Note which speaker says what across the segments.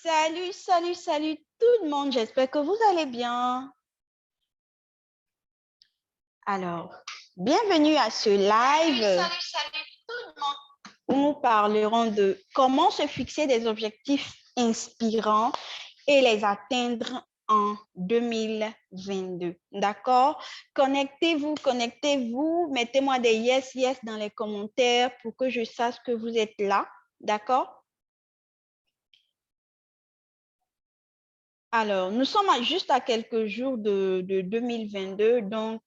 Speaker 1: Salut, salut, salut tout le monde. J'espère que vous allez bien. Alors, bienvenue à ce live
Speaker 2: Salut tout le monde.
Speaker 1: où nous parlerons de comment se fixer des objectifs inspirants et les atteindre en 2022. D'accord? Connectez-vous, mettez-moi des yes, yes dans les commentaires pour que je sache que vous êtes là. D'accord? Alors, nous sommes juste à quelques jours de 2022, donc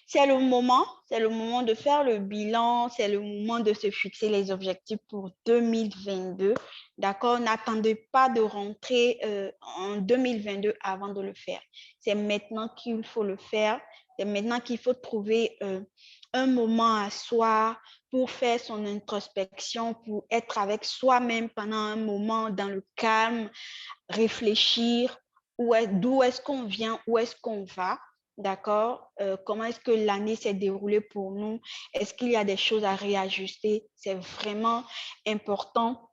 Speaker 1: c'est le moment de faire le bilan, c'est le moment de se fixer les objectifs pour 2022. D'accord? N'attendez pas de rentrer en 2022 avant de le faire. C'est maintenant qu'il faut le faire. C'est maintenant qu'il faut trouver un moment à soi pour faire son introspection, pour être avec soi-même pendant un moment dans le calme, réfléchir d'où est-ce qu'on vient, où est-ce qu'on va. D'accord? Comment est-ce que l'année s'est déroulée pour nous? Est-ce qu'il y a des choses à réajuster? C'est vraiment important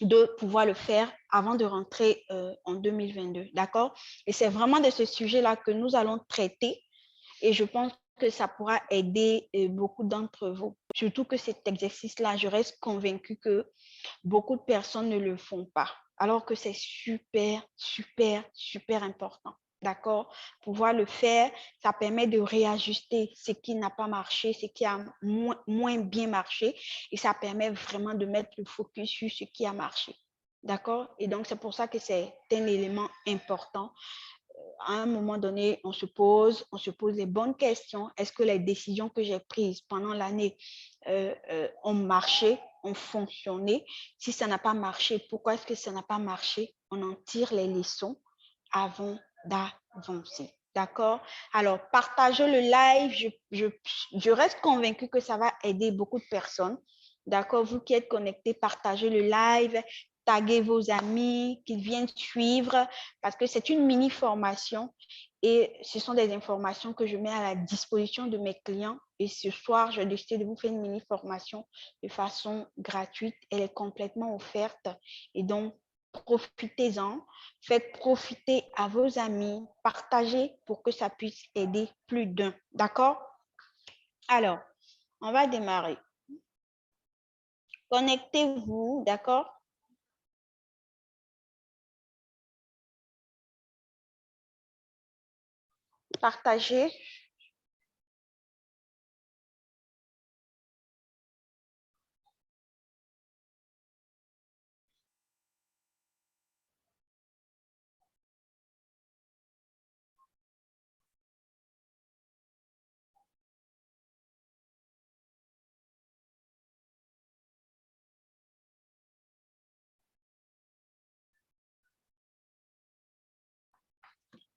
Speaker 1: de pouvoir le faire avant de rentrer en 2022. D'accord? Et c'est vraiment de ce sujet-là que nous allons traiter et je pense que ça pourra aider beaucoup d'entre vous. Surtout que cet exercice-là, je reste convaincue que beaucoup de personnes ne le font pas, alors que c'est super, super, super important. D'accord? Pouvoir le faire, ça permet de réajuster ce qui n'a pas marché, ce qui a moins bien marché, et ça permet vraiment de mettre le focus sur ce qui a marché. D'accord? Et donc, c'est pour ça que c'est un élément important. À un moment donné, on se pose les bonnes questions. Est-ce que les décisions que j'ai prises pendant l'année ont marché, ont fonctionné? Si ça n'a pas marché, pourquoi est-ce que ça n'a pas marché? On en tire les leçons avant d'avancer. D'accord? Alors, partagez le live. Je reste convaincue que ça va aider beaucoup de personnes. D'accord? Vous qui êtes connectés, partagez le live, taguez vos amis, qu'ils viennent suivre parce que c'est une mini-formation et ce sont des informations que je mets à la disposition de mes clients. Et ce soir, je vais décider de vous faire une mini-formation de façon gratuite. Elle est complètement offerte et donc, profitez-en, faites profiter à vos amis, partagez pour que ça puisse aider plus d'un. D'accord? Alors, on va démarrer. Connectez-vous, d'accord? Partagez.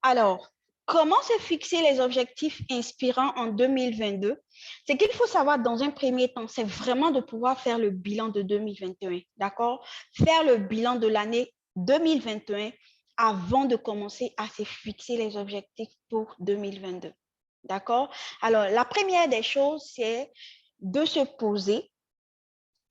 Speaker 1: Alors, comment se fixer les objectifs inspirants en 2022? Ce qu'il faut savoir dans un premier temps, c'est vraiment de pouvoir faire le bilan de 2021, d'accord? Faire le bilan de l'année 2021 avant de commencer à se fixer les objectifs pour 2022, d'accord? Alors, la première des choses, c'est de se poser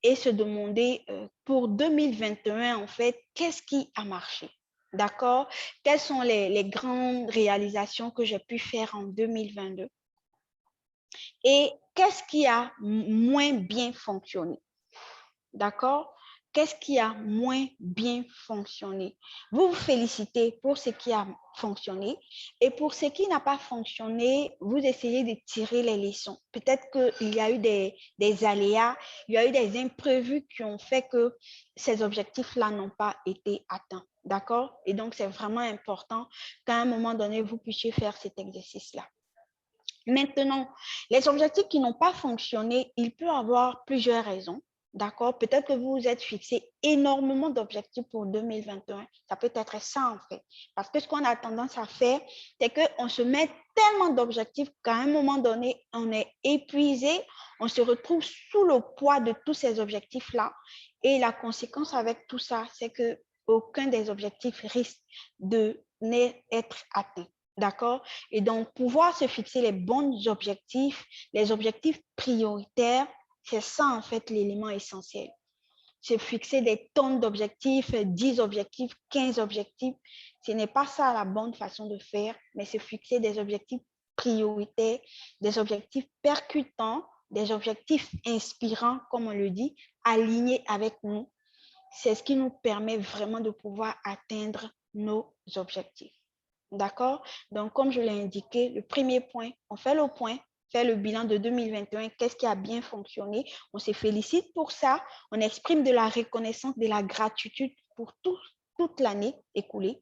Speaker 1: et se demander pour 2021, en fait, qu'est-ce qui a marché? D'accord? Quelles sont les grandes réalisations que j'ai pu faire en 2022? Et qu'est-ce qui a moins bien fonctionné? D'accord? Qu'est-ce qui a moins bien fonctionné? Vous vous félicitez pour ce qui a fonctionné et pour ce qui n'a pas fonctionné, vous essayez de tirer les leçons. Peut-être qu'il y a eu des aléas, il y a eu des imprévus qui ont fait que ces objectifs-là n'ont pas été atteints. D'accord? Et donc, c'est vraiment important qu'à un moment donné, vous puissiez faire cet exercice-là. Maintenant, les objectifs qui n'ont pas fonctionné, il peut y avoir plusieurs raisons. D'accord? Peut-être que vous vous êtes fixé énormément d'objectifs pour 2021. Ça peut être ça, en fait. Parce que ce qu'on a tendance à faire, c'est qu'on se met tellement d'objectifs qu'à un moment donné, on est épuisé, on se retrouve sous le poids de tous ces objectifs-là. Et la conséquence avec tout ça, c'est que aucun des objectifs risque de n'être atteint. D'accord? Et donc, pouvoir se fixer les bons objectifs, les objectifs prioritaires, c'est ça, en fait, l'élément essentiel. se fixer des tonnes d'objectifs, 10 objectifs, 15 objectifs. Ce n'est pas ça la bonne façon de faire, mais se fixer des objectifs prioritaires, des objectifs percutants, des objectifs inspirants, comme on le dit, alignés avec nous. C'est ce qui nous permet vraiment de pouvoir atteindre nos objectifs. D'accord? Donc, comme je l'ai indiqué, le premier point, on fait le point, fait le bilan de 2021, qu'est-ce qui a bien fonctionné? On se félicite pour ça, on exprime de la reconnaissance, de la gratitude pour toute l'année écoulée.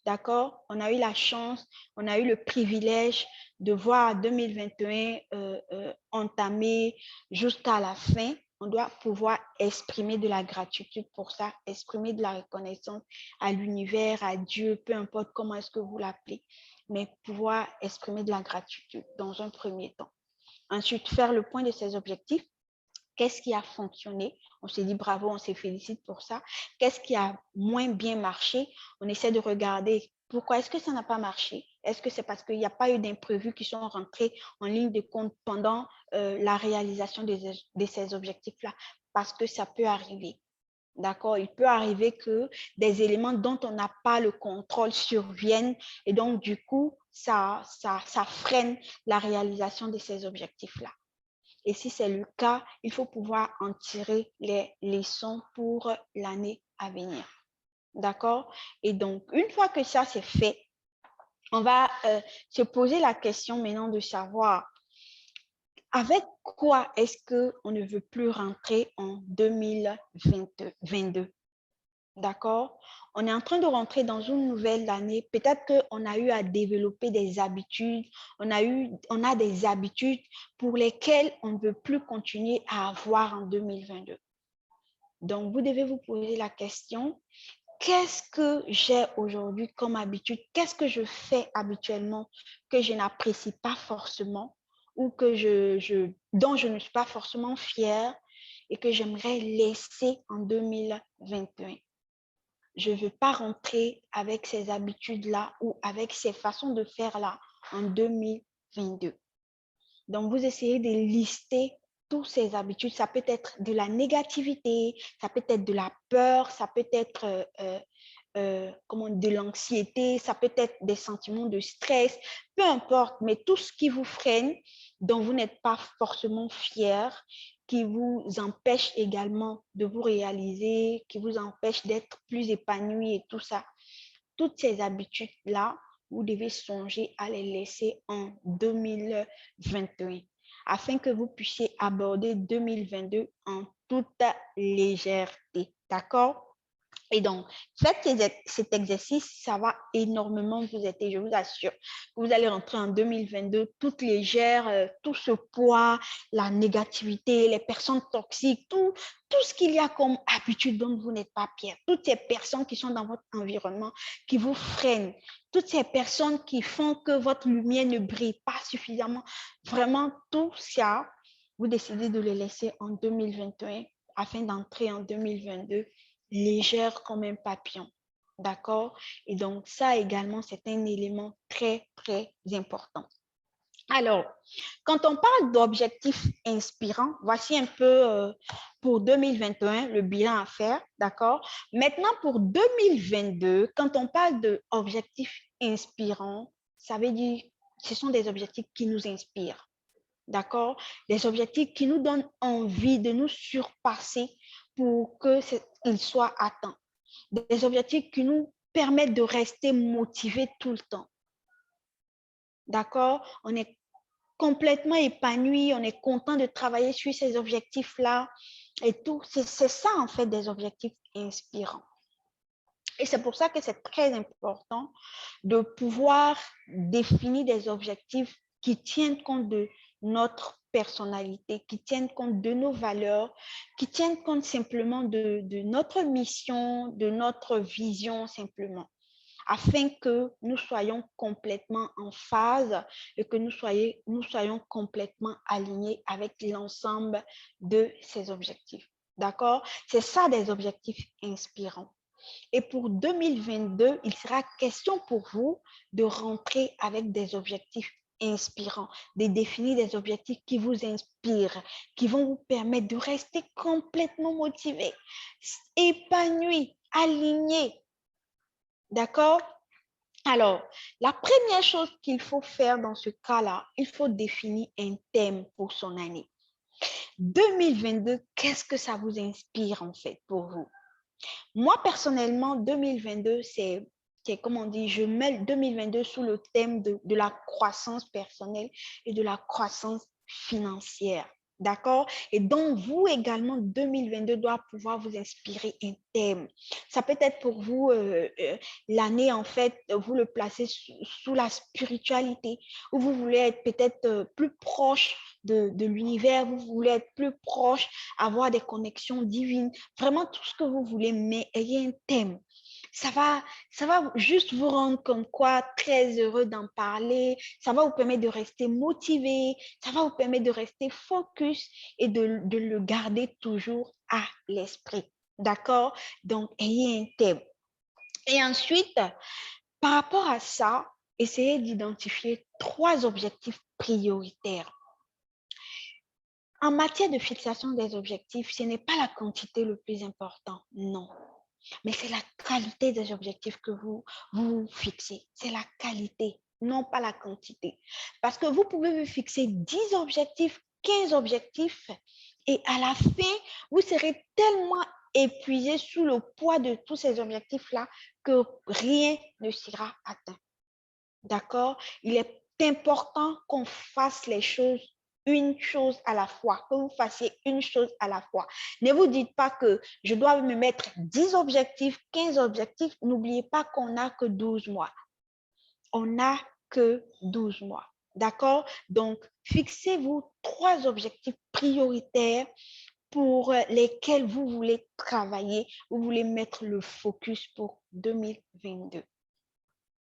Speaker 1: D'accord? On a eu la chance, on a eu le privilège de voir 2021 entamé jusqu'à la fin. On doit pouvoir exprimer de la gratitude pour ça, exprimer de la reconnaissance à l'univers, à Dieu, peu importe comment est-ce que vous l'appelez, mais pouvoir exprimer de la gratitude dans un premier temps. Ensuite, faire le point de ses objectifs. Qu'est-ce qui a fonctionné? On se dit bravo, on se félicite pour ça. Qu'est-ce qui a moins bien marché? On essaie de regarder pourquoi est-ce que ça n'a pas marché? Est-ce que c'est parce qu'il n'y a pas eu d'imprévus qui sont rentrés en ligne de compte pendant la réalisation de ces objectifs-là? Parce que ça peut arriver. D'accord? Il peut arriver que des éléments dont on n'a pas le contrôle surviennent et donc, du coup, ça freine la réalisation de ces objectifs-là. Et si c'est le cas, il faut pouvoir en tirer les leçons pour l'année à venir. D'accord? Et donc, une fois que ça c'est fait, on va se poser la question maintenant de savoir avec quoi est-ce qu'on ne veut plus rentrer en 2022. D'accord? On est en train de rentrer dans une nouvelle année. Peut-être qu'on a eu à développer des habitudes. On a des habitudes pour lesquelles on ne veut plus continuer à avoir en 2022. Donc, vous devez vous poser la question, qu'est-ce que j'ai aujourd'hui comme habitude? Qu'est-ce que je fais habituellement que je n'apprécie pas forcément ou dont je ne suis pas forcément fière et que j'aimerais laisser en 2021? Je ne veux pas rentrer avec ces habitudes-là ou avec ces façons de faire-là en 2022. Donc, vous essayez de lister toutes ces habitudes. Ça peut être de la négativité, ça peut être de la peur, ça peut être de l'anxiété, ça peut être des sentiments de stress, peu importe, mais tout ce qui vous freine, dont vous n'êtes pas forcément fier, qui vous empêche également de vous réaliser, qui vous empêche d'être plus épanoui et tout ça. Toutes ces habitudes-là, vous devez songer à les laisser en 2021 afin que vous puissiez aborder 2022 en toute légèreté. D'accord? Et donc, faites cet exercice, ça va énormément vous aider, je vous assure. Vous allez rentrer en 2022 toute légère, tout ce poids, la négativité, les personnes toxiques, tout ce qu'il y a comme habitude dont vous n'êtes pas fier. Toutes ces personnes qui sont dans votre environnement, qui vous freinent. Toutes ces personnes qui font que votre lumière ne brille pas suffisamment. Vraiment, tout ça, vous décidez de les laisser en 2021 afin d'entrer en 2022 légère comme un papillon. D'accord? Et donc, ça également, c'est un élément très, très important. Alors, quand on parle d'objectifs inspirants, voici un peu pour 2021 le bilan à faire, d'accord? Maintenant, pour 2022, quand on parle d'objectifs inspirants, ça veut dire ce sont des objectifs qui nous inspirent, d'accord? Des objectifs qui nous donnent envie de nous surpasser pour qu'ils soient atteints. Des objectifs qui nous permettent de rester motivés tout le temps. D'accord? On est complètement épanoui, on est content de travailler sur ces objectifs-là et tout. C'est ça, en fait, des objectifs inspirants. Et c'est pour ça que c'est très important de pouvoir définir des objectifs qui tiennent compte de notre personnalité, qui tiennent compte de nos valeurs, qui tiennent compte simplement de notre mission, de notre vision simplement, afin que nous soyons complètement en phase et que nous soyons complètement alignés avec l'ensemble de ces objectifs. D'accord? C'est ça des objectifs inspirants. Et pour 2022, il sera question pour vous de rentrer avec des objectifs inspirants, de définir des objectifs qui vous inspirent, qui vont vous permettre de rester complètement motivé, épanoui, aligné. D'accord? Alors, la première chose qu'il faut faire dans ce cas-là, il faut définir un thème pour son année. 2022, qu'est-ce que ça vous inspire en fait pour vous? Moi, personnellement, 2022, comme on dit, je mets 2022 sous le thème de la croissance personnelle et de la croissance financière. D'accord? Et donc, vous également, 2022 doit pouvoir vous inspirer un thème. Ça peut être pour vous, l'année, en fait, vous le placez sous la spiritualité, où vous voulez être peut-être plus proche de l'univers, vous voulez être plus proche, avoir des connexions divines, vraiment tout ce que vous voulez, mais ayez un thème. Ça va juste vous rendre comme quoi très heureux d'en parler. Ça va vous permettre de rester motivé. Ça va vous permettre de rester focus et de le garder toujours à l'esprit. D'accord? Donc, ayez un thème. Et ensuite, par rapport à ça, essayez d'identifier 3 objectifs prioritaires. En matière de fixation des objectifs, ce n'est pas la quantité le plus important, non. Mais c'est la qualité des objectifs que vous fixez. C'est la qualité, non pas la quantité. Parce que vous pouvez vous fixer 10 objectifs, 15 objectifs, et à la fin, vous serez tellement épuisé sous le poids de tous ces objectifs-là que rien ne sera atteint. D'accord? Il est important qu'on fasse les choses une chose à la fois, que vous fassiez une chose à la fois. Ne vous dites pas que je dois me mettre 10 objectifs, 15 objectifs. N'oubliez pas qu'on n'a que 12 mois. On n'a que 12 mois. D'accord? Donc, fixez-vous 3 objectifs prioritaires pour lesquels vous voulez travailler, vous voulez mettre le focus pour 2022.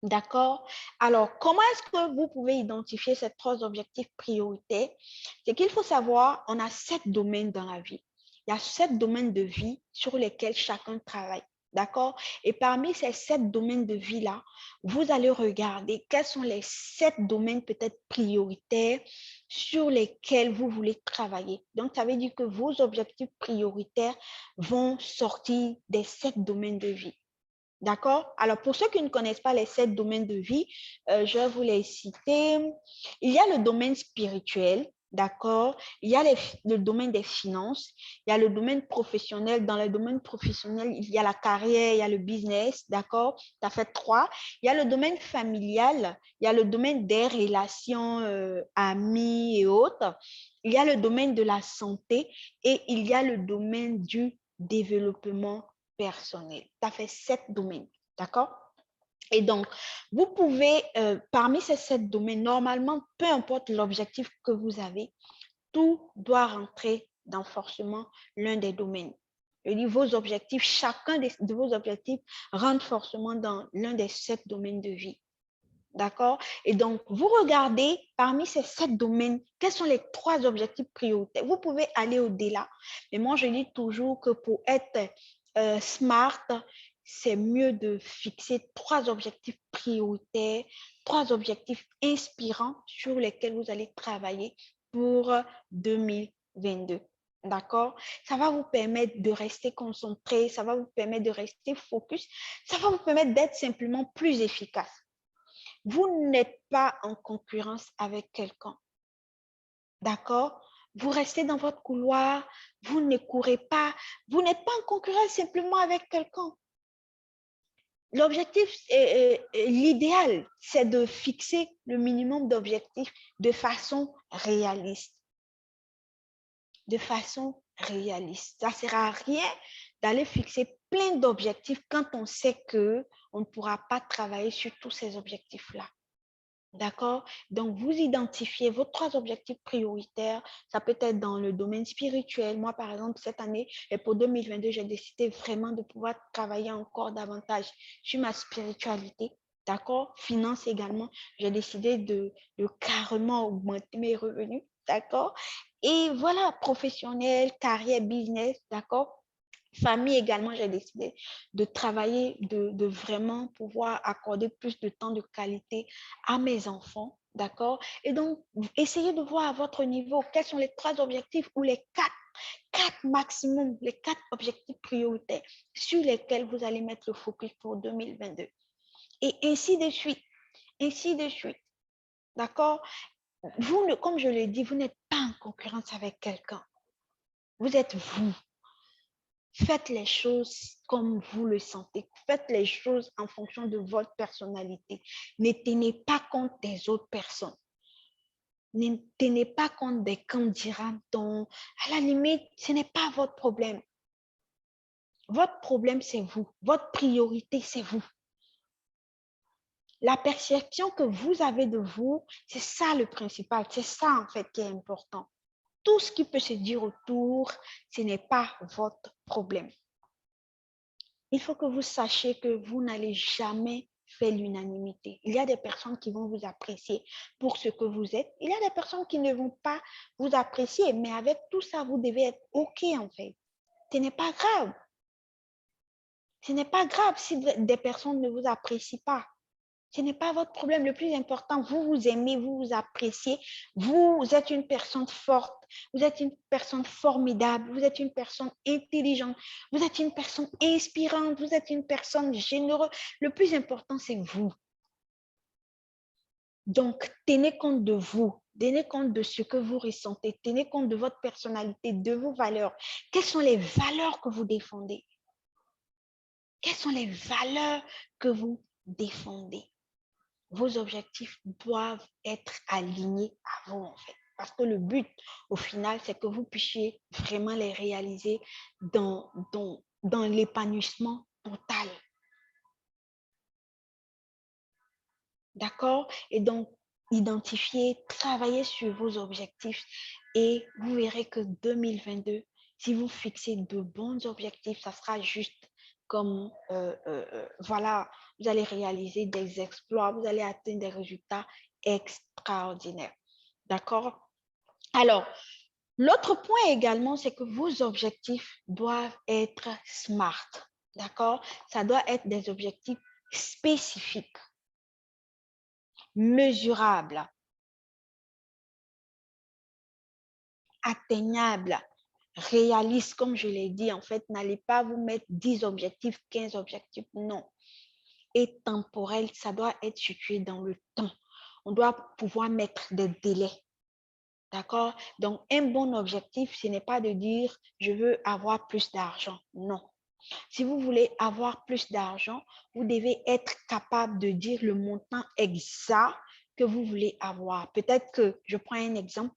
Speaker 1: D'accord? Alors, comment est-ce que vous pouvez identifier ces 3 objectifs prioritaires? C'est qu'il faut savoir, on a 7 domaines dans la vie. Il y a 7 domaines de vie sur lesquels chacun travaille. D'accord? Et parmi ces 7 domaines de vie-là, vous allez regarder quels sont les 7 domaines peut-être prioritaires sur lesquels vous voulez travailler. Donc, ça veut dire que vos objectifs prioritaires vont sortir des 7 domaines de vie. D'accord? Alors, pour ceux qui ne connaissent pas les 7 domaines de vie, je vais vous les citer. Il y a le domaine spirituel, d'accord? Il y a le domaine des finances, il y a le domaine professionnel. Dans le domaine professionnel, il y a la carrière, il y a le business, d'accord? Tu as fait 3. Il y a le domaine familial, il y a le domaine des relations amis et autres. Il y a le domaine de la santé et il y a le domaine du développement personnel. Tu as fait 7 domaines, d'accord? Et donc, vous pouvez, parmi ces 7 domaines, normalement, peu importe l'objectif que vous avez, tout doit rentrer dans forcément l'un des domaines. Je dis vos objectifs, chacun de vos objectifs rentre forcément dans l'un des 7 domaines de vie. D'accord? Et donc, vous regardez parmi ces 7 domaines, quels sont les 3 objectifs prioritaires. Vous pouvez aller au-delà, mais moi, je dis toujours que pour être smart, c'est mieux de fixer 3 objectifs prioritaires, 3 objectifs inspirants sur lesquels vous allez travailler pour 2022. D'accord? Ça va vous permettre de rester concentré, ça va vous permettre de rester focus, ça va vous permettre d'être simplement plus efficace. Vous n'êtes pas en concurrence avec quelqu'un. D'accord? Vous restez dans votre couloir, vous ne courez pas, vous n'êtes pas en concurrence simplement avec quelqu'un. L'objectif, l'idéal, c'est de fixer le minimum d'objectifs de façon réaliste. De façon réaliste. Ça ne sert à rien d'aller fixer plein d'objectifs quand on sait qu'on ne pourra pas travailler sur tous ces objectifs-là. D'accord? Donc, vous identifiez vos 3 objectifs prioritaires. Ça peut être dans le domaine spirituel. Moi, par exemple, cette année, et pour 2022, j'ai décidé vraiment de pouvoir travailler encore davantage sur ma spiritualité. D'accord? Finance également. J'ai décidé de carrément augmenter mes revenus. D'accord? Et voilà, professionnel, carrière, business. D'accord? Famille également, j'ai décidé de travailler, de vraiment pouvoir accorder plus de temps de qualité à mes enfants, D'accord? Et donc, essayez de voir à votre niveau quels sont les 3 objectifs ou les 4 maximum, les 4 objectifs prioritaires sur lesquels vous allez mettre le focus pour 2022. Et ainsi de suite, ainsi de suite. D'accord? Vous, comme je l'ai dit, vous n'êtes pas en concurrence avec quelqu'un. Vous êtes vous. Faites les choses comme vous le sentez. Faites les choses en fonction de votre personnalité. Ne tenez pas compte des autres personnes. Ne tenez pas compte des candidats dont, à la limite, ce n'est pas votre problème. Votre problème, c'est vous. Votre priorité, c'est vous. La perception que vous avez de vous, c'est ça le principal. C'est ça, en fait, qui est important. Tout ce qui peut se dire autour, ce n'est pas votre problème. Il faut que vous sachiez que vous n'allez jamais faire l'unanimité. Il y a des personnes qui vont vous apprécier pour ce que vous êtes. Il y a des personnes qui ne vont pas vous apprécier, mais avec tout ça, vous devez être OK, en fait. Ce n'est pas grave. Ce n'est pas grave si des personnes ne vous apprécient pas. Ce n'est pas votre problème. Le plus important, vous vous aimez, vous vous appréciez. Vous êtes une personne forte. Vous êtes une personne formidable. Vous êtes une personne intelligente. Vous êtes une personne inspirante. Vous êtes une personne généreuse. Le plus important, c'est vous. Donc, tenez compte de vous. Tenez compte de ce que vous ressentez. Tenez compte de votre personnalité, de vos valeurs. Quelles sont les valeurs que vous défendez? Quelles sont les valeurs que vous défendez? Vos objectifs doivent être alignés à vous, en fait. Parce que le but, au final, c'est que vous puissiez vraiment les réaliser dans l'épanouissement total. D'accord? Et donc, identifiez, travaillez sur vos objectifs et vous verrez que 2022, si vous fixez de bons objectifs, ça sera juste comme, voilà, vous allez réaliser des exploits, vous allez atteindre des résultats extraordinaires. D'accord? Alors, l'autre point également, c'est que vos objectifs doivent être smart. D'accord? Ça doit être des objectifs spécifiques, mesurables, atteignables, réalistes, comme je l'ai dit. En fait, n'allez pas vous mettre 10 objectifs, 15 objectifs. Non. Et temporel, ça doit être situé dans le temps. On doit pouvoir mettre des délais. D'accord? Donc, un bon objectif, ce n'est pas de dire je veux avoir plus d'argent. Non. Si vous voulez avoir plus d'argent, vous devez être capable de dire le montant exact que vous voulez avoir. Peut-être que, je prends un exemple,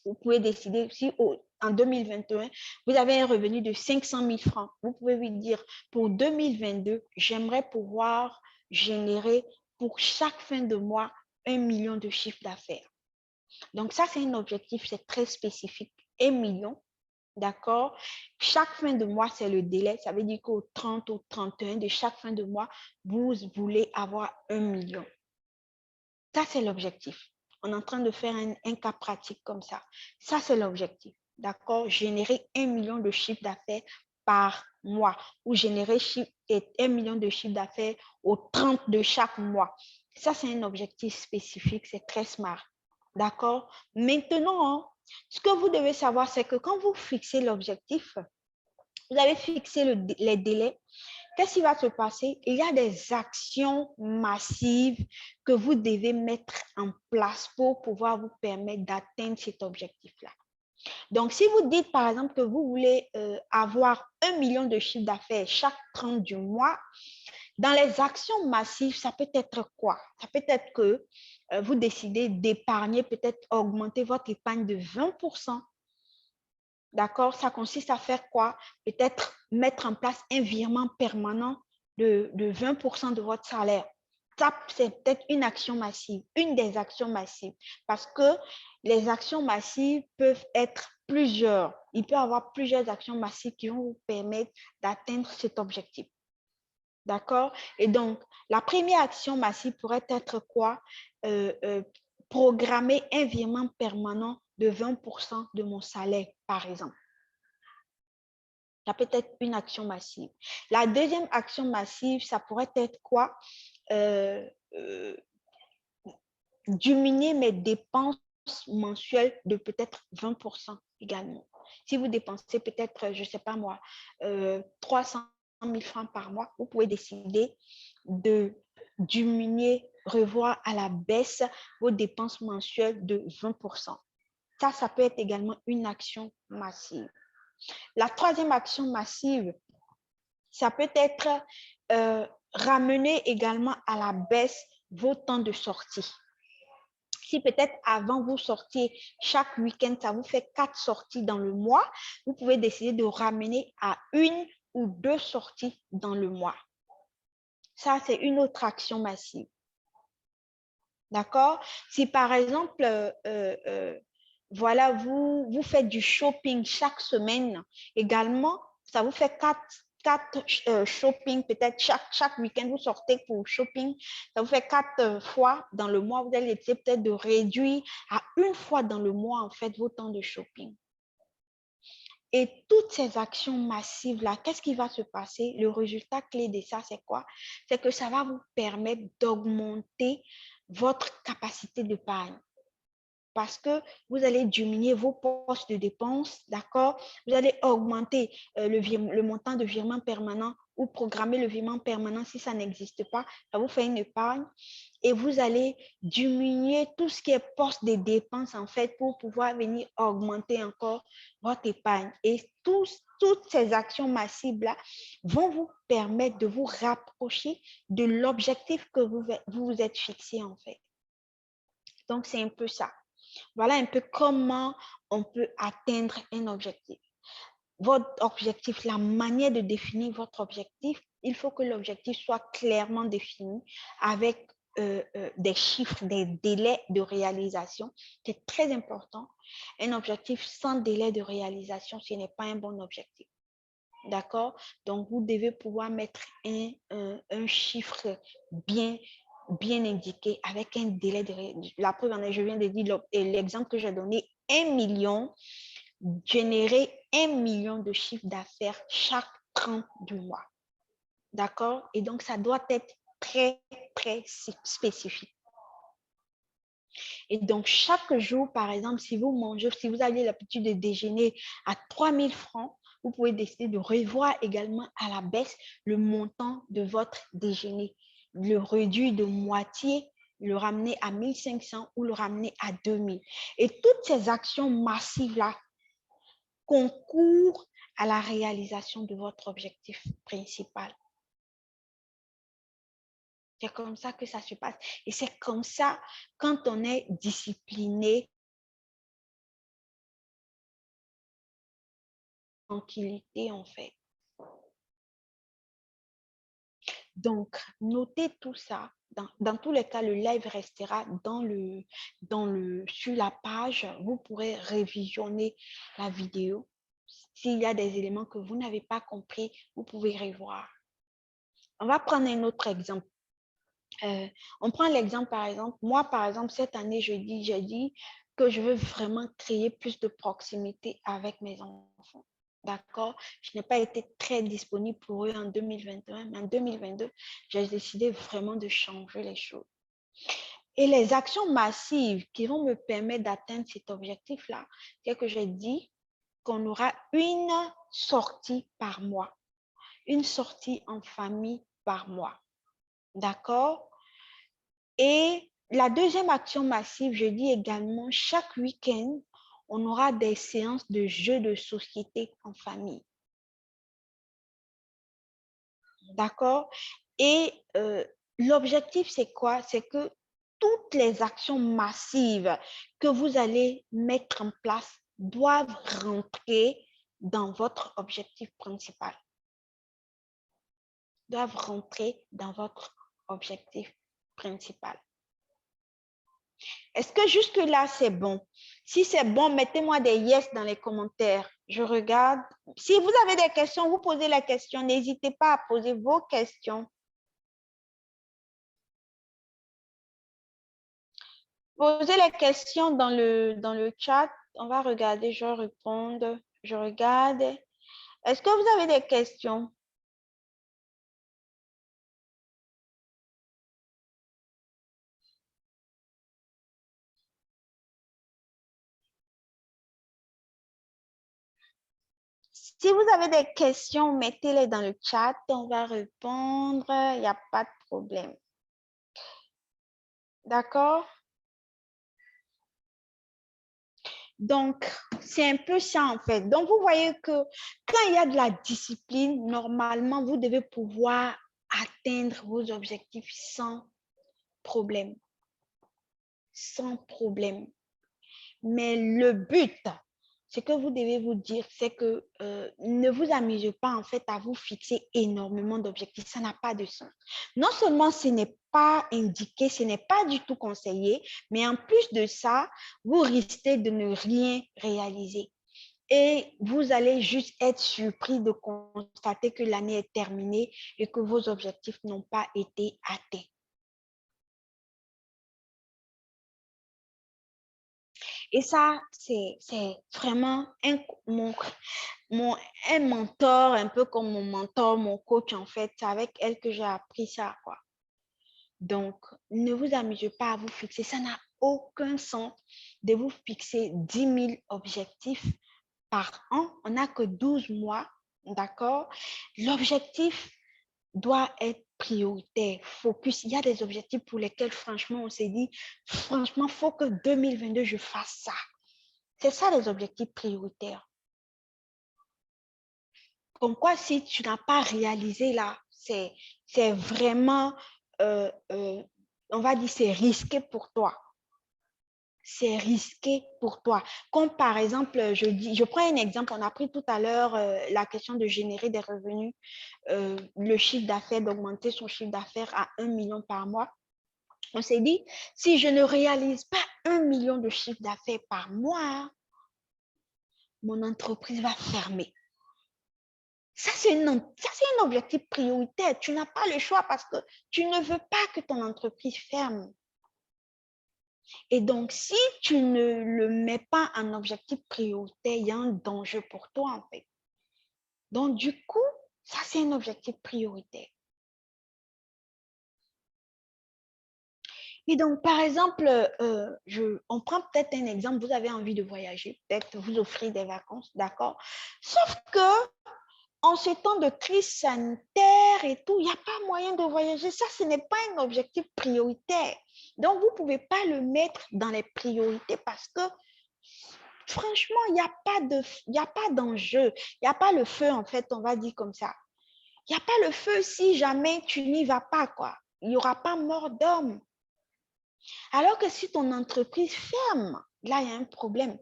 Speaker 1: vous pouvez décider si en 2021, vous avez un revenu de 500 000 francs. Vous pouvez lui dire, pour 2022, j'aimerais pouvoir générer pour chaque fin de mois 1 million de chiffre d'affaires. Donc ça, c'est un objectif, c'est très spécifique. 1 million, d'accord? Chaque fin de mois, c'est le délai. Ça veut dire qu'au 30 ou 31 de chaque fin de mois, vous voulez avoir 1 million. Ça, c'est l'objectif. On est en train de faire un cas pratique comme ça. Ça, c'est l'objectif. D'accord? Générer 1 million de chiffre d'affaires par mois ou générer 1 million de chiffre d'affaires au 30 de chaque mois. Ça, c'est un objectif spécifique. C'est très smart. D'accord? Maintenant, ce que vous devez savoir, c'est que quand vous fixez l'objectif, vous avez fixé les délais. Qu'est-ce qui va se passer? Il y a des actions massives que vous devez mettre en place pour pouvoir vous permettre d'atteindre cet objectif-là. Donc, si vous dites, par exemple, que vous voulez avoir 1 million de chiffre d'affaires chaque 30 du mois, dans les actions massives, ça peut être quoi? Ça peut être que vous décidez d'épargner, peut-être augmenter votre épargne de 20%. D'accord? Ça consiste à faire quoi? Peut-être mettre en place un virement permanent de 20% de votre salaire. Ça, c'est peut-être une action massive, une des actions massives. Parce que les actions massives peuvent être plusieurs. Il peut y avoir plusieurs actions massives qui vont vous permettre d'atteindre cet objectif. D'accord? Et donc, la première action massive pourrait être quoi? Programmer un virement permanent de 20% de mon salaire, par exemple. Ça peut être une action massive. La deuxième action massive, ça pourrait être quoi? diminuer mes dépenses mensuelles de peut-être 20% également. Si vous dépensez peut-être, je ne sais pas moi, 300 000 francs par mois, vous pouvez décider de diminuer, revoir à la baisse vos dépenses mensuelles de 20%. Ça peut être également une action massive. La troisième action massive, ça peut être ramener également à la baisse vos temps de sortie. Si peut-être avant vous sortiez chaque week-end, ça vous fait 4 sorties dans le mois, vous pouvez décider de ramener à 1 ou 2 sorties dans le mois. Ça, c'est une autre action massive. D'accord? Si par exemple, voilà, vous faites du shopping chaque semaine, également, ça vous fait 4 shopping, peut-être chaque week-end, vous sortez pour shopping, ça vous fait 4 fois dans le mois, vous allez essayer peut-être de réduire à 1 fois dans le mois, en fait, vos temps de shopping. Et toutes ces actions massives-là, qu'est-ce qui va se passer? Le résultat clé de ça, c'est quoi? C'est que ça va vous permettre d'augmenter votre capacité d'épargne. Parce que vous allez diminuer vos postes de dépenses, d'accord? Vous allez augmenter le montant de virement permanent ou programmer le virement permanent si ça n'existe pas. Ça vous fait une épargne. Et vous allez diminuer tout ce qui est poste de dépenses, en fait, pour pouvoir venir augmenter encore votre épargne. Et toutes ces actions massives-là vont vous permettre de vous rapprocher de l'objectif que vous vous êtes fixé, en fait. Donc, c'est un peu ça. Voilà un peu comment on peut atteindre un objectif. Votre objectif, la manière de définir votre objectif, il faut que l'objectif soit clairement défini avec des chiffres, des délais de réalisation. C'est très important. Un objectif sans délai de réalisation, ce n'est pas un bon objectif. D'accord? Donc, vous devez pouvoir mettre un chiffre bien indiqué avec un délai de la preuve en est, je viens de dire l'exemple que j'ai donné, 1 million, générer 1 million de chiffre d'affaires chaque 30 du mois. D'accord? Et donc, ça doit être très, très spécifique. Et donc, chaque jour, par exemple, si vous avez l'habitude de déjeuner à 3 000 francs, vous pouvez décider de revoir également à la baisse le montant de votre déjeuner, le réduire de moitié, le ramener à 1 500 ou le ramener à 2 000. Et toutes ces actions massives-là concourent à la réalisation de votre objectif principal. C'est comme ça que ça se passe. Et c'est comme ça, quand on est discipliné, tranquillité, en fait. Donc, notez tout ça. Dans tous les cas, le live restera sur la page. Vous pourrez révisionner la vidéo. S'il y a des éléments que vous n'avez pas compris, vous pouvez revoir. On va prendre un autre exemple. On prend l'exemple, par exemple, moi, par exemple, cette année, j'ai dit que je veux vraiment créer plus de proximité avec mes enfants. D'accord? Je n'ai pas été très disponible pour eux en 2021, mais en 2022, j'ai décidé vraiment de changer les choses. Et les actions massives qui vont me permettre d'atteindre cet objectif-là, c'est que j'ai dit qu'on aura une sortie par mois, une sortie en famille par mois. D'accord? Et la deuxième action massive, je dis également, chaque week-end, on aura des séances de jeux de société en famille. D'accord? Et l'objectif, c'est quoi? C'est que toutes les actions massives que vous allez mettre en place doivent rentrer dans votre objectif principal. Doivent rentrer dans votre objectif principal. Est-ce que jusque-là, c'est bon? Si c'est bon, mettez-moi des yes dans les commentaires. Je regarde. Si vous avez des questions, vous posez la question. N'hésitez pas à poser vos questions. Posez les questions dans le chat. On va regarder, je vais répondre. Je regarde. Est-ce que vous avez des questions? Si vous avez des questions, mettez-les dans le chat, on va répondre, il n'y a pas de problème. D'accord? Donc, c'est un peu ça en fait. Donc, vous voyez que quand il y a de la discipline, normalement, vous devez pouvoir atteindre vos objectifs sans problème. Sans problème. Mais le but, ce que vous devez vous dire, c'est que ne vous amusez pas en fait à vous fixer énormément d'objectifs. Ça n'a pas de sens. Non seulement ce n'est pas indiqué, ce n'est pas du tout conseillé, mais en plus de ça, vous risquez de ne rien réaliser. Et vous allez juste être surpris de constater que l'année est terminée et que vos objectifs n'ont pas été atteints. Et ça, c'est vraiment un mentor, un peu comme mon mentor, mon coach, en fait. C'est avec elle que j'ai appris ça, quoi. Donc, ne vous amusez pas à vous fixer. Ça n'a aucun sens de vous fixer 10 000 objectifs par an. On n'a que 12 mois, d'accord? L'objectif doit être prioritaire, focus. Il y a des objectifs pour lesquels, franchement, on s'est dit, franchement, il faut que 2022, je fasse ça. C'est ça les objectifs prioritaires. Comme quoi, si tu n'as pas réalisé là, c'est vraiment, on va dire, c'est risqué pour toi. C'est risqué pour toi. Comme par exemple, je prends un exemple, on a pris tout à l'heure la question de générer des revenus, le chiffre d'affaires, d'augmenter son chiffre d'affaires à 1 million par mois. On s'est dit, si je ne réalise pas 1 million de chiffre d'affaires par mois, mon entreprise va fermer. Ça, c'est un objectif prioritaire. Tu n'as pas le choix parce que tu ne veux pas que ton entreprise ferme. Et donc, si tu ne le mets pas en objectif prioritaire, il y a un danger pour toi, en fait. Donc, du coup, ça, c'est un objectif prioritaire. Et donc, par exemple, on prend peut-être un exemple, vous avez envie de voyager, peut-être vous offrez des vacances, d'accord? Sauf que en ces temps de crise sanitaire et tout, il n'y a pas moyen de voyager. Ça, ce n'est pas un objectif prioritaire. Donc, vous ne pouvez pas le mettre dans les priorités parce que, franchement, il n'y a pas d'enjeu. Il n'y a pas le feu, en fait, on va dire comme ça. Il n'y a pas le feu si jamais tu n'y vas pas, quoi. Il n'y aura pas mort d'homme. Alors que si ton entreprise ferme, là, il y a un problème.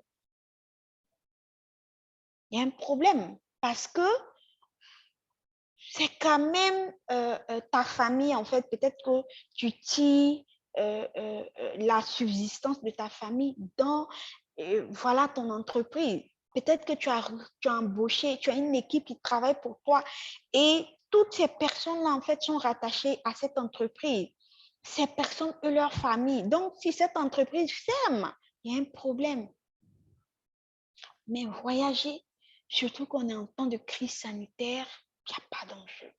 Speaker 1: Il y a un problème parce que c'est quand même ta famille, en fait. Peut-être que tu tires la subsistance de ta famille dans voilà, ton entreprise. Peut-être que tu as embauché, tu as une équipe qui travaille pour toi et toutes ces personnes-là, en fait, sont rattachées à cette entreprise. Ces personnes et leur famille. Donc, si cette entreprise ferme, il y a un problème. Mais voyager, surtout qu'on est en temps de crise sanitaire, il n'y a pas d'enjeu.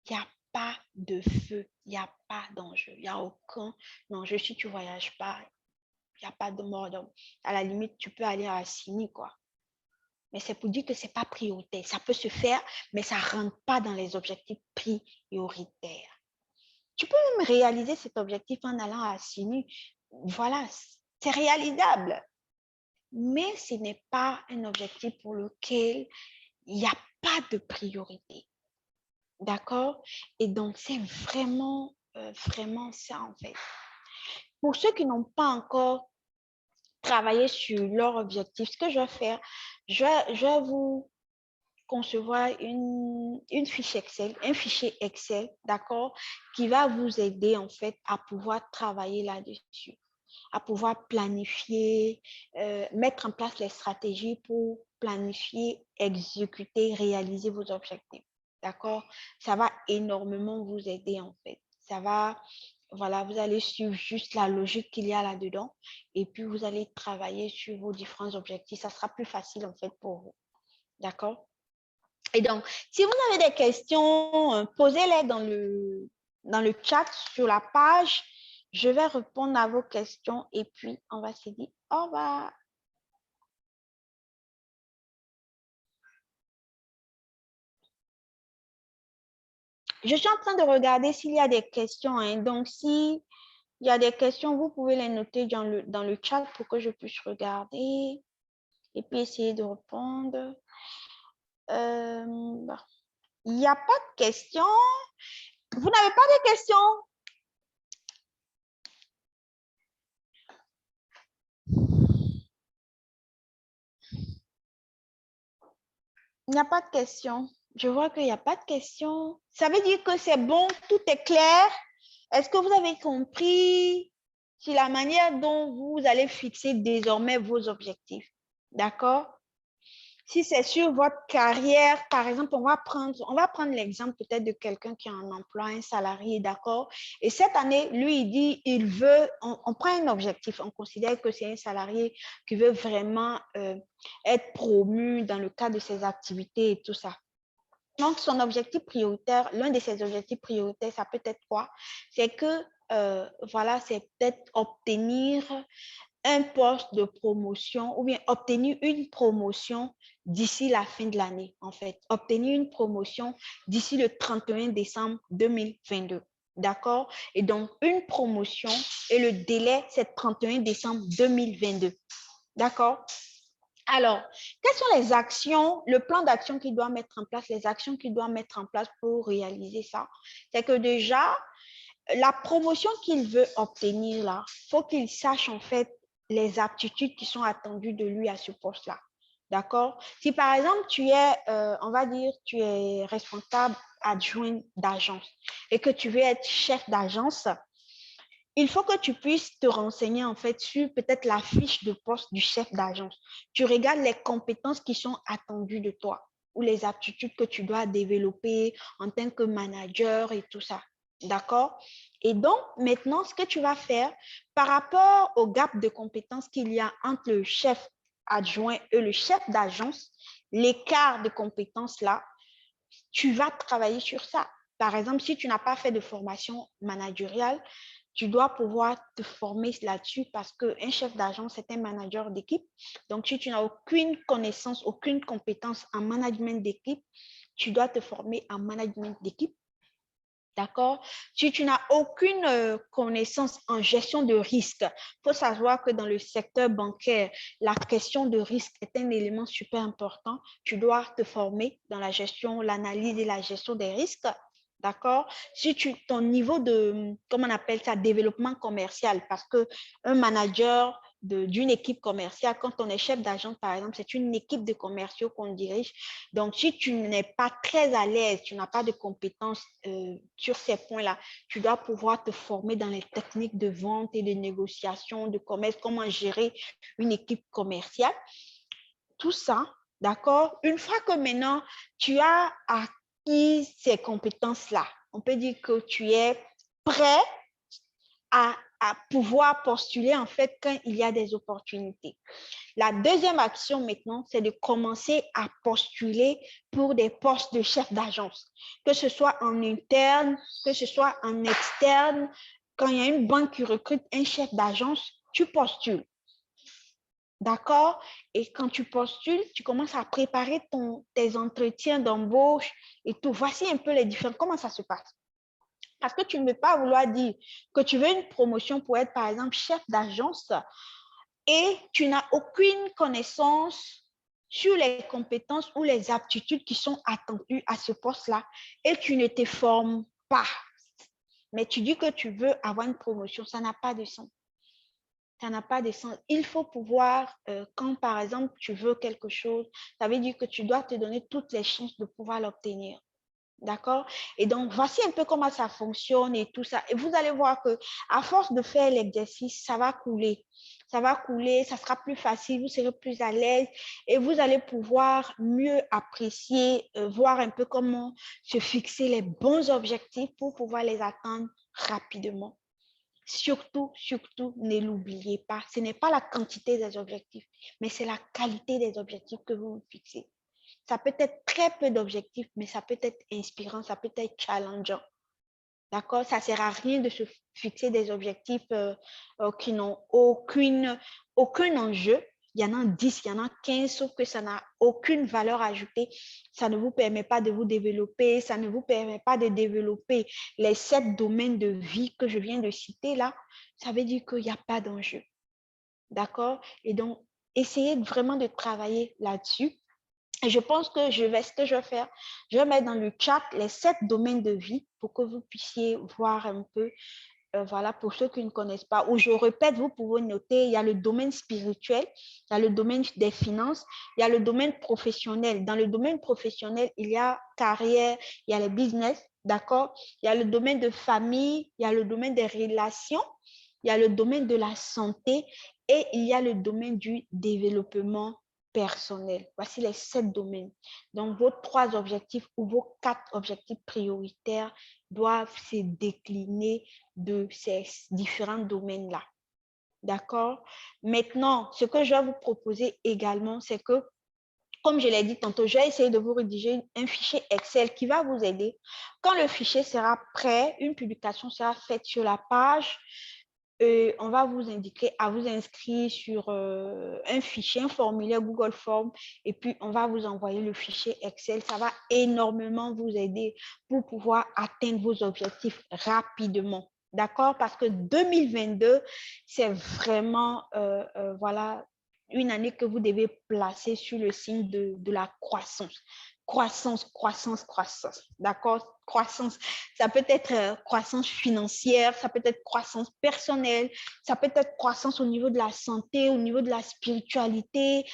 Speaker 1: Il n'y a pas de feu, il n'y a pas d'enjeu, il n'y a aucun enjeu. Si tu ne voyages pas, il n'y a pas de mort d'homme. À la limite, tu peux aller à Assini, quoi. Mais c'est pour dire que ce n'est pas prioritaire. Ça peut se faire, mais ça ne rentre pas dans les objectifs prioritaires. Tu peux même réaliser cet objectif en allant à Assini. Voilà, c'est réalisable. Mais ce n'est pas un objectif pour lequel il n'y a pas de priorité. D'accord? Et donc, c'est vraiment, vraiment ça, en fait. Pour ceux qui n'ont pas encore travaillé sur leur objectif, ce que je vais faire, je vais vous concevoir une fiche Excel, un fichier Excel, d'accord, qui va vous aider, en fait, à pouvoir travailler là-dessus, à pouvoir planifier, mettre en place les stratégies pour planifier, exécuter, réaliser vos objectifs. D'accord? Ça va énormément vous aider en fait. Ça va, voilà, vous allez suivre juste la logique qu'il y a là-dedans et puis vous allez travailler sur vos différents objectifs. Ça sera plus facile en fait pour vous. D'accord? Et donc, si vous avez des questions, posez-les dans le chat sur la page. Je vais répondre à vos questions et puis on va se dire au revoir. Je suis en train de regarder s'il y a des questions, hein. Donc, si il y a des questions, vous pouvez les noter dans le chat pour que je puisse regarder et puis essayer de répondre. Bon. Il n'y a pas de questions. Vous n'avez pas de questions? Il n'y a pas de questions. Je vois qu'il n'y a pas de questions. Ça veut dire que c'est bon, tout est clair. Est-ce que vous avez compris sur la manière dont vous allez fixer désormais vos objectifs? D'accord? Si c'est sur votre carrière, par exemple, on va prendre l'exemple peut-être de quelqu'un qui a un emploi, un salarié, d'accord? Et cette année, lui, il dit, il veut, on prend un objectif, on considère que c'est un salarié qui veut vraiment être promu dans le cadre de ses activités et tout ça. Donc, son objectif prioritaire, l'un de ses objectifs prioritaires, ça peut être quoi? C'est que, voilà, c'est peut-être obtenir un poste de promotion ou bien obtenir une promotion d'ici la fin de l'année, en fait. Obtenir une promotion d'ici le 31 décembre 2022. D'accord? Et donc, une promotion et le délai, c'est 31 décembre 2022. D'accord? Alors, quelles sont les actions, le plan d'action qu'il doit mettre en place, les actions qu'il doit mettre en place pour réaliser ça? C'est que déjà, la promotion qu'il veut obtenir là, il faut qu'il sache en fait les aptitudes qui sont attendues de lui à ce poste-là. D'accord? Si par exemple, tu es, on va dire, tu es responsable adjoint d'agence et que tu veux être chef d'agence, il faut que tu puisses te renseigner en fait sur peut-être la fiche de poste du chef d'agence. Tu regardes les compétences qui sont attendues de toi ou les aptitudes que tu dois développer en tant que manager et tout ça. D'accord? Et donc, maintenant, ce que tu vas faire par rapport au gap de compétences qu'il y a entre le chef adjoint et le chef d'agence, l'écart de compétences là, tu vas travailler sur ça. Par exemple, si tu n'as pas fait de formation managériale, tu dois pouvoir te former là-dessus parce qu'un chef d'agence, c'est un manager d'équipe. Donc, si tu n'as aucune connaissance, aucune compétence en management d'équipe, tu dois te former en management d'équipe. D'accord? Si tu n'as aucune connaissance en gestion de risque, il faut savoir que dans le secteur bancaire, la question de risque est un élément super important. Tu dois te former dans la gestion, l'analyse et la gestion des risques. D'accord? Si ton niveau de, comment on appelle ça, développement commercial, parce qu'un manager d'une équipe commerciale, quand on est chef d'agence, par exemple, c'est une équipe de commerciaux qu'on dirige. Donc, si tu n'es pas très à l'aise, tu n'as pas de compétences sur ces points-là, tu dois pouvoir te former dans les techniques de vente et de négociation, de commerce, comment gérer une équipe commerciale. Tout ça, d'accord? Une fois que maintenant, tu as acquis ces compétences-là, on peut dire que tu es prêt à pouvoir postuler en fait quand il y a des opportunités. La deuxième action maintenant, c'est de commencer à postuler pour des postes de chef d'agence, que ce soit en interne, que ce soit en externe. Quand il y a une banque qui recrute un chef d'agence, tu postules. D'accord? Et quand tu postules, tu commences à préparer tes entretiens d'embauche et tout. Voici un peu les différences. Comment ça se passe? Parce que tu ne veux pas vouloir dire que tu veux une promotion pour être, par exemple, chef d'agence et tu n'as aucune connaissance sur les compétences ou les aptitudes qui sont attendues à ce poste-là et tu ne te formes pas. Mais tu dis que tu veux avoir une promotion, ça n'a pas de sens. Ça n'a pas de sens. Il faut pouvoir, quand par exemple tu veux quelque chose, ça veut dire que tu dois te donner toutes les chances de pouvoir l'obtenir. D'accord? Et donc, voici un peu comment ça fonctionne et tout ça. Et vous allez voir que à force de faire l'exercice, ça va couler. Ça va couler, ça sera plus facile, vous serez plus à l'aise et vous allez pouvoir mieux apprécier, voir un peu comment se fixer les bons objectifs pour pouvoir les atteindre rapidement. Surtout, ne l'oubliez pas. Ce n'est pas la quantité des objectifs, mais c'est la qualité des objectifs que vous vous fixez. Ça peut être très peu d'objectifs, mais ça peut être inspirant, ça peut être challengeant. D'accord? Ça ne sert à rien de se fixer des objectifs qui n'ont aucun enjeu. il y en a 10, il y en a 15, sauf que ça n'a aucune valeur ajoutée. Ça ne vous permet pas de vous développer, ça ne vous permet pas de développer les 7 domaines de vie que je viens de citer là. Ça veut dire qu'il n'y a pas d'enjeu. D'accord? Et donc, essayez vraiment de travailler là-dessus. Et je pense que ce que je vais faire, je vais mettre dans le chat les 7 domaines de vie pour que vous puissiez voir un peu. Voilà, pour ceux qui ne connaissent pas, ou je répète, vous pouvez noter, il y a le domaine spirituel, il y a le domaine des finances, il y a le domaine professionnel. Dans le domaine professionnel, il y a carrière, il y a le business, d'accord? Il y a le domaine de famille, il y a le domaine des relations, il y a le domaine de la santé et il y a le domaine du développement personnel. Voici les 7 domaines. Donc, vos 3 objectifs ou vos 4 objectifs prioritaires doivent se décliner de ces différents domaines-là. D'accord? Maintenant, ce que je vais vous proposer également, c'est que, comme je l'ai dit tantôt, je vais essayer de vous rédiger un fichier Excel qui va vous aider. Quand le fichier sera prêt, une publication sera faite sur la page. On va vous indiquer à vous inscrire sur un fichier, un formulaire Google Form, et puis on va vous envoyer le fichier Excel. Ça va énormément vous aider pour pouvoir atteindre vos objectifs rapidement. D'accord? Parce que 2022, c'est vraiment voilà, une année que vous devez placer sur le signe de la croissance. Croissance, croissance, croissance. D'accord? Croissance, ça peut être croissance financière, ça peut être croissance personnelle, ça peut être croissance au niveau de la santé, au niveau de la spiritualité,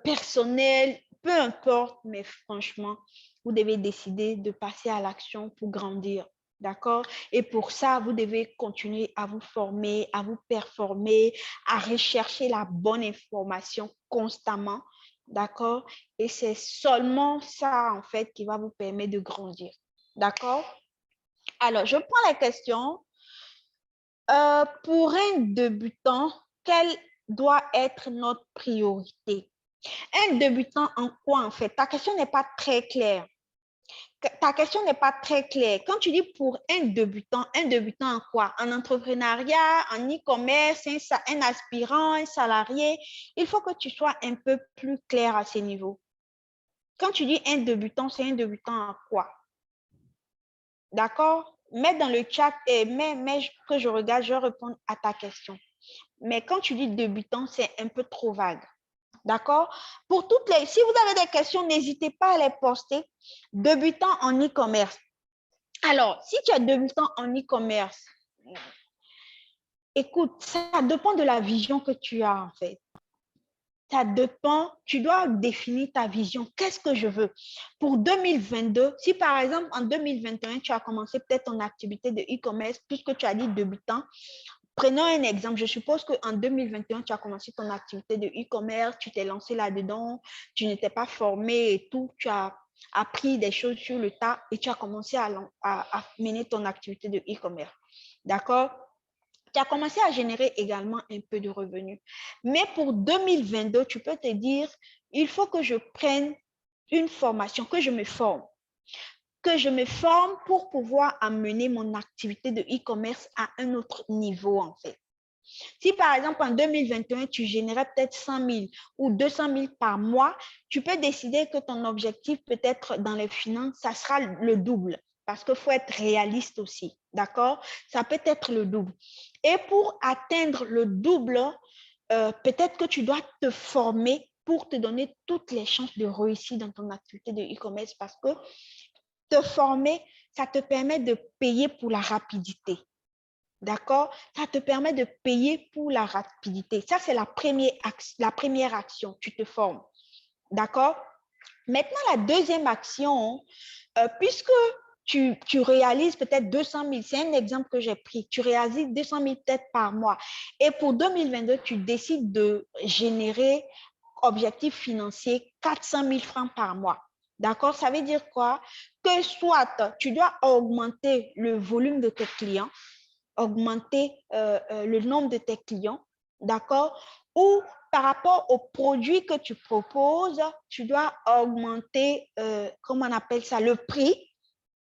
Speaker 1: personnelle, peu importe, mais franchement, vous devez décider de passer à l'action pour grandir. D'accord? Et pour ça, vous devez continuer à vous former, à vous performer, à rechercher la bonne information constamment. D'accord? Et c'est seulement ça, en fait, qui va vous permettre de grandir. D'accord? Alors, je prends la question. Pour un débutant, quelle doit être notre priorité? Un débutant en quoi, en fait? Ta question n'est pas très claire. Ta question n'est pas très claire. Quand tu dis pour un débutant en quoi? En entrepreneuriat, en e-commerce, un aspirant, un salarié, il faut que tu sois un peu plus clair à ce niveau. Quand tu dis un débutant, c'est un débutant en quoi? D'accord? Mets dans le chat et mets que je regarde, je réponds à ta question. Mais quand tu dis débutant, c'est un peu trop vague. D'accord? Si vous avez des questions, n'hésitez pas à les poster. Débutant en e-commerce. Alors, si tu es débutant en e-commerce, écoute, ça dépend de la vision que tu as en fait. Ça dépend, tu dois définir ta vision. Qu'est-ce que je veux? Pour 2022, si par exemple en 2021, tu as commencé peut-être ton activité de e-commerce, puisque tu as dit débutant, prenons un exemple. Je suppose qu'en 2021, tu as commencé ton activité de e-commerce, tu t'es lancé là-dedans, tu n'étais pas formé et tout, tu as appris des choses sur le tas et tu as commencé à mener ton activité de e-commerce. D'accord? Tu as commencé à générer également un peu de revenus. Mais pour 2022, tu peux te dire, il faut que je prenne une formation, que je me forme pour pouvoir amener mon activité de e-commerce à un autre niveau, en fait. Si par exemple en 2021, tu générais peut-être 100 000 ou 200 000 par mois, tu peux décider que ton objectif peut-être dans les finances, ça sera le double. Parce qu'il faut être réaliste aussi, d'accord? Ça peut être le double. Et pour atteindre le double, peut-être que tu dois te former pour te donner toutes les chances de réussir dans ton activité de e-commerce parce que te former, ça te permet de payer pour la rapidité. D'accord? Ça te permet de payer pour la rapidité. Ça, c'est la première action. Tu te formes. D'accord? Maintenant, la deuxième action, puisque tu réalises peut-être 200 000, c'est un exemple que j'ai pris, tu réalises 200 000 peut-être par mois. Et pour 2022, tu décides de générer objectif financier 400 000 francs par mois. D'accord? Ça veut dire quoi? Que soit tu dois augmenter le volume de tes clients, augmenter le nombre de tes clients, d'accord? Ou par rapport aux produits que tu proposes, tu dois augmenter, comment on appelle ça, le prix,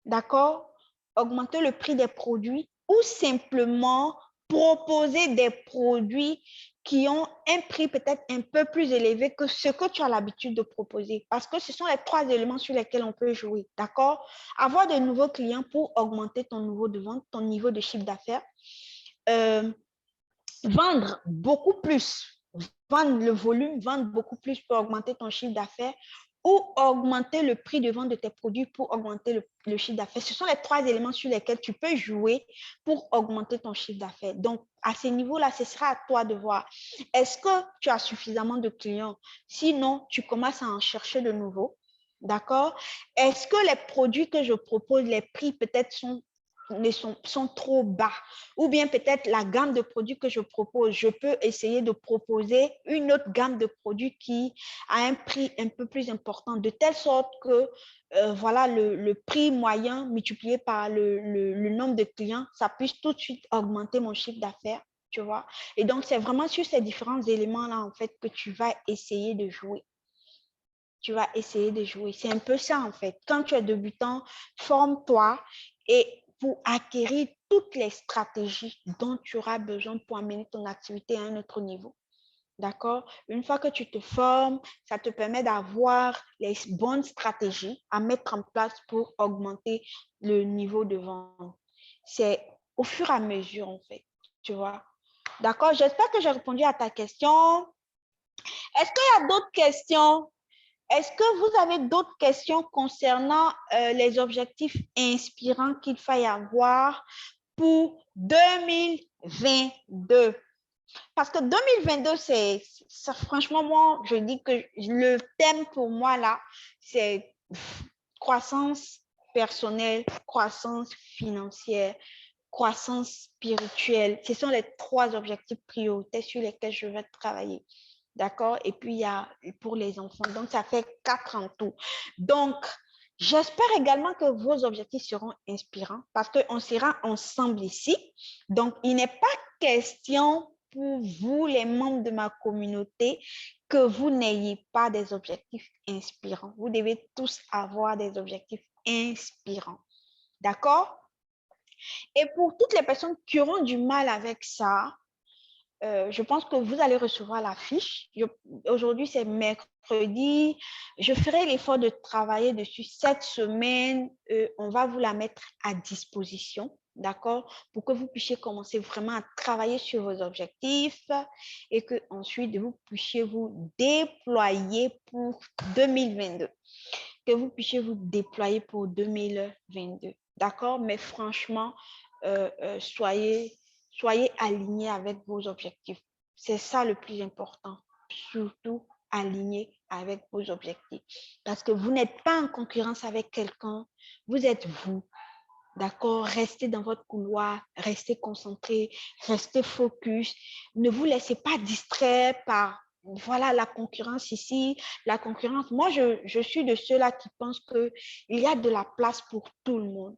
Speaker 1: d'accord? Augmenter le prix des produits ou simplement proposer des produits qui ont un prix peut-être un peu plus élevé que ce que tu as l'habitude de proposer. Parce que ce sont les 3 éléments sur lesquels on peut jouer, d'accord? Avoir de nouveaux clients pour augmenter ton niveau de vente, ton niveau de chiffre d'affaires. Vendre beaucoup plus, vendre le volume, vendre beaucoup plus pour augmenter ton chiffre d'affaires ou augmenter le prix de vente de tes produits pour augmenter le chiffre d'affaires. Ce sont les 3 éléments sur lesquels tu peux jouer pour augmenter ton chiffre d'affaires. Donc, à ce niveau-là, ce sera à toi de voir. Est-ce que tu as suffisamment de clients? Sinon, tu commences à en chercher de nouveaux. D'accord? Est-ce que les produits que je propose, les prix peut-être sont trop bas? Ou bien peut-être la gamme de produits que je propose, je peux essayer de proposer une autre gamme de produits qui a un prix un peu plus important, de telle sorte que voilà, le prix moyen multiplié par le nombre de clients, ça puisse tout de suite augmenter mon chiffre d'affaires, tu vois. Et donc, c'est vraiment sur ces différents éléments-là, en fait, que tu vas essayer de jouer. Tu vas essayer de jouer. C'est un peu ça, en fait. Quand tu es débutant, forme-toi et pour acquérir toutes les stratégies dont tu auras besoin pour amener ton activité à un autre niveau. D'accord? Une fois que tu te formes, ça te permet d'avoir les bonnes stratégies à mettre en place pour augmenter le niveau de vente. C'est au fur et à mesure, en fait. Tu vois? D'accord? J'espère que j'ai répondu à ta question. Est-ce qu'il y a d'autres questions? Est-ce que vous avez d'autres questions concernant les objectifs inspirants qu'il faille avoir pour 2022? Parce que 2022, c'est franchement, moi, je dis que le thème pour moi, là, c'est croissance personnelle, croissance financière, croissance spirituelle. Ce sont les 3 objectifs prioritaires sur lesquels je vais travailler. D'accord? Et puis, il y a pour les enfants. Donc, ça fait 4 en tout. Donc, j'espère également que vos objectifs seront inspirants parce qu'on sera ensemble ici. Donc, il n'est pas question pour vous, les membres de ma communauté, que vous n'ayez pas des objectifs inspirants. Vous devez tous avoir des objectifs inspirants. D'accord? Et pour toutes les personnes qui auront du mal avec ça, je pense que vous allez recevoir la fiche. Aujourd'hui, c'est mercredi. Je ferai l'effort de travailler dessus cette semaine. On va vous la mettre à disposition, d'accord, pour que vous puissiez commencer vraiment à travailler sur vos objectifs et que ensuite vous puissiez vous déployer pour 2022. Que vous puissiez vous déployer pour 2022, d'accord? Mais franchement, soyez alignés avec vos objectifs. C'est ça le plus important. Surtout alignés avec vos objectifs. Parce que vous n'êtes pas en concurrence avec quelqu'un, vous êtes vous. D'accord? Restez dans votre couloir, restez concentré, restez focus. Ne vous laissez pas distraire par voilà la concurrence ici, la concurrence. Moi, je suis de ceux-là qui pensent qu'il y a de la place pour tout le monde.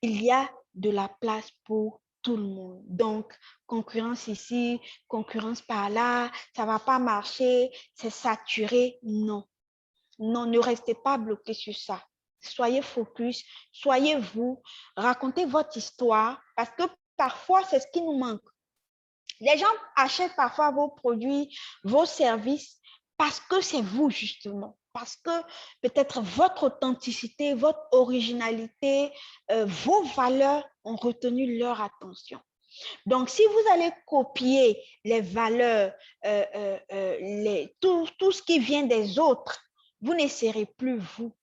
Speaker 1: Il y a de la place pour tout le monde. Donc, concurrence ici, concurrence par là, ça ne va pas marcher, c'est saturé. Non. Non, ne restez pas bloqué sur ça. Soyez focus, soyez vous, racontez votre histoire parce que parfois, c'est ce qui nous manque. Les gens achètent parfois vos produits, vos services parce que c'est vous justement, parce que peut-être votre authenticité, votre originalité, vos valeurs ont retenu leur attention. Donc, si vous allez copier les valeurs, tout ce qui vient des autres, vous ne serez plus vous.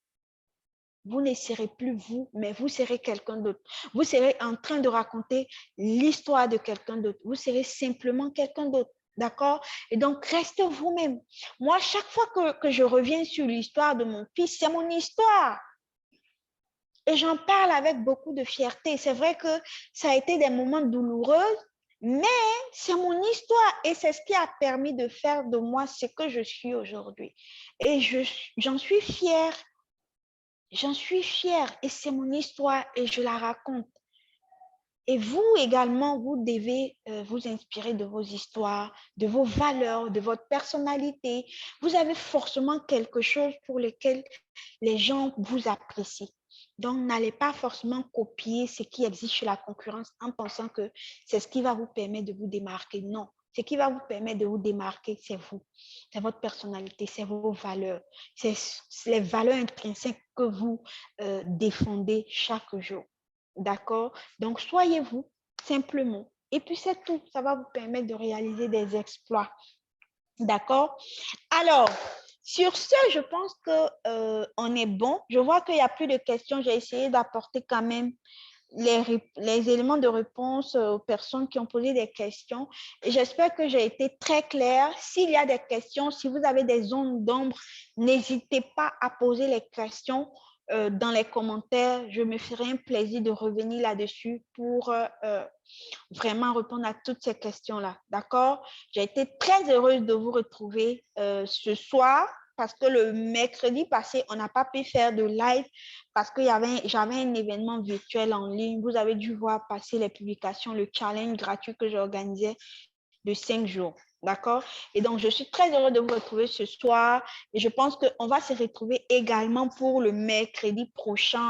Speaker 1: Vous ne serez plus vous, mais vous serez quelqu'un d'autre. Vous serez en train de raconter l'histoire de quelqu'un d'autre. Vous serez simplement quelqu'un d'autre. D'accord? Et donc, restez vous-même. Moi, chaque fois que je reviens sur l'histoire de mon fils, c'est mon histoire. Et j'en parle avec beaucoup de fierté. C'est vrai que ça a été des moments douloureux, mais c'est mon histoire et c'est ce qui a permis de faire de moi ce que je suis aujourd'hui. Et j'en suis fière. J'en suis fière et c'est mon histoire et je la raconte. Et vous également, vous devez vous inspirer de vos histoires, de vos valeurs, de votre personnalité. Vous avez forcément quelque chose pour lequel les gens vous apprécient. Donc, n'allez pas forcément copier ce qui existe chez la concurrence en pensant que c'est ce qui va vous permettre de vous démarquer. Non, Ce qui va vous permettre de vous démarquer, c'est vous. C'est votre personnalité, c'est vos valeurs. C'est les valeurs intrinsèques que vous défendez chaque jour. D'accord? Donc, soyez vous, simplement. Et puis, c'est tout. Ça va vous permettre de réaliser des exploits. D'accord? Alors, sur ce, je pense que on est bon. Je vois qu'il n'y a plus de questions. J'ai essayé d'apporter quand même les éléments de réponse aux personnes qui ont posé des questions. Et j'espère que j'ai été très claire. S'il y a des questions, si vous avez des zones d'ombre, n'hésitez pas à poser les questions dans les commentaires. Je me ferai un plaisir de revenir là-dessus pour vraiment répondre à toutes ces questions-là. D'accord? J'ai été très heureuse de vous retrouver ce soir parce que le mercredi passé, on n'a pas pu faire de live parce que j'avais un événement virtuel en ligne. Vous avez dû voir passer les publications, le challenge gratuit que j'organisais de 5 jours. D'accord? Et donc, je suis très heureuse de vous retrouver ce soir et je pense qu'on va se retrouver également pour le mercredi prochain.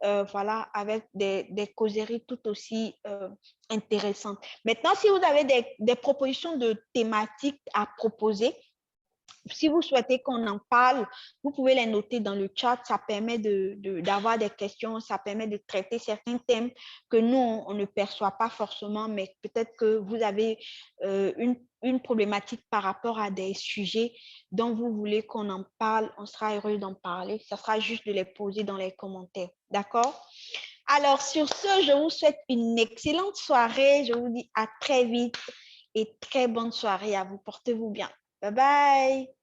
Speaker 1: Voilà, avec des causeries tout aussi intéressantes. Maintenant, si vous avez des propositions de thématiques à proposer, si vous souhaitez qu'on en parle, vous pouvez les noter dans le chat. Ça permet d'avoir des questions, ça permet de traiter certains thèmes que nous, on ne perçoit pas forcément, mais peut-être que vous avez une problématique par rapport à des sujets dont vous voulez qu'on en parle. On sera heureux d'en parler. Ça sera juste de les poser dans les commentaires. D'accord? Alors, sur ce, je vous souhaite une excellente soirée. Je vous dis à très vite et très bonne soirée à vous. Portez-vous bien. Bye bye.